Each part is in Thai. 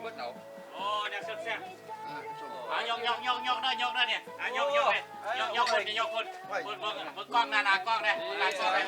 เมื่อเต่า โอ้เดี๋ยวแซ่บๆยกได้เนี่ยยกเลยยกคนยกคนกล้องหน้ากล้องได้หน้ากล้องได้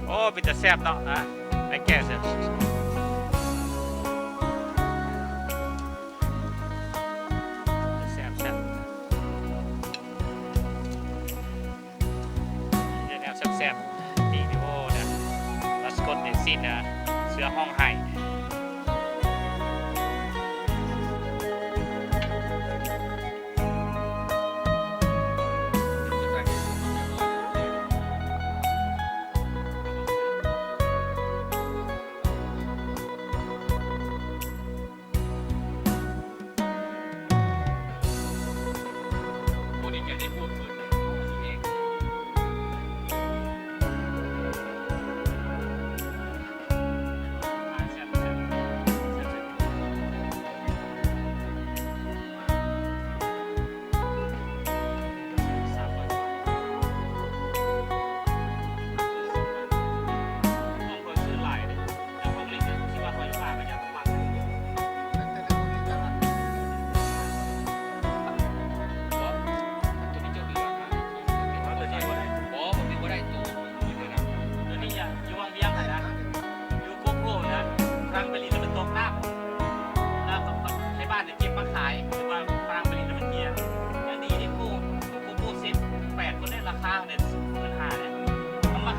โอ้เป็นแต่แซ่บเนาะนะไอ้แก่เสียแซ่บแซ่บนี่แนวแซ่บๆนี่โอ้เนี่ยลัสกอตเดซินนะเสือห้องไห้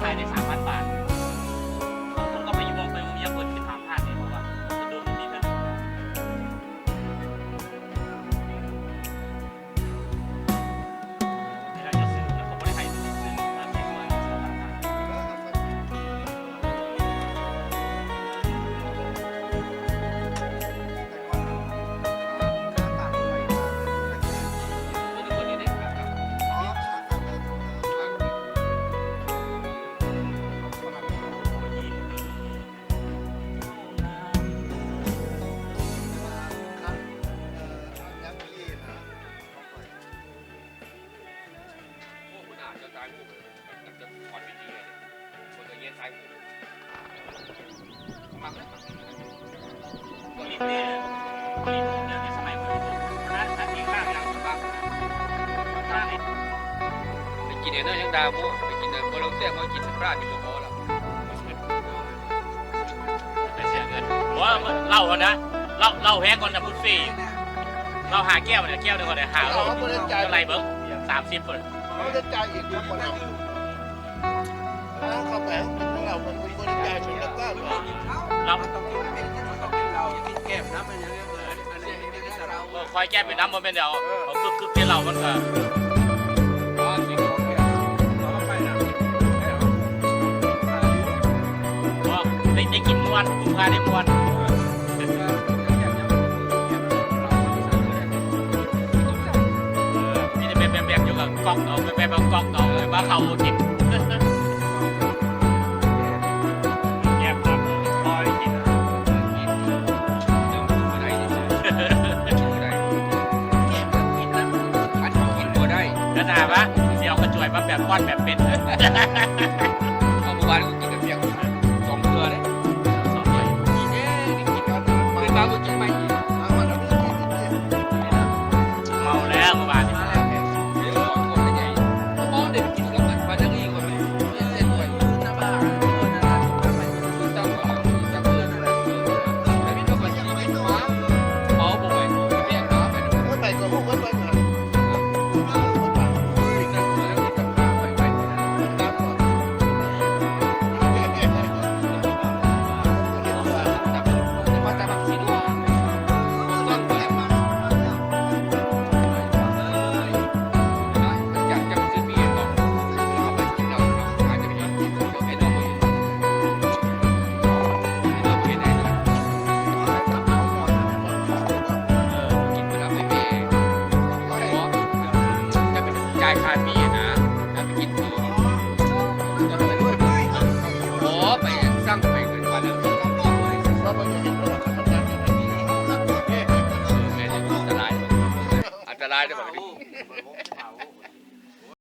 ขายได้3,000 บาทผมก็ไปอยู่วงไปวงเมียเปิดที่ถามผ่านนี่บอกว่าจะโดนแบบนี้นะเวลาจะซื้อแล้วเขาไม่ได้ให้ซื้อมาเก็บไว้กินเนื้อยังดาวมั่วไปกินเนื้อโบราณแต่พอกินปลาที่บ่พอแล้ว ไปเสียเงินว่าเล่าก่อนนะเล่าแพ้ก่อนนะบุฟฟี่เราหาแก้วเนี่ยแก้วนึงก่อนเนี่ยหาเราอะไรเบิ้ง30 คน เขาจะจ่ายอีกครับคนเราเข้าไปของเราคนบริจาคชุดละก็ เรา แก้มน้ำมันยังอันนี้สาร คอยแก้เป็นน้ำมันเป็นเดียวเขาคึกเป็นเรามันก็ได้กินม้วนคุณพาได้ม้วนมีแต่แบบอยู่กับก๊อกเอาแบบก๊อกเอาเลยว่าเขากินแย่ครับคอยกินกระดาษวะเสียวกระจวยมาแบบก้อนแบบเป็นเอาเมื่อวาน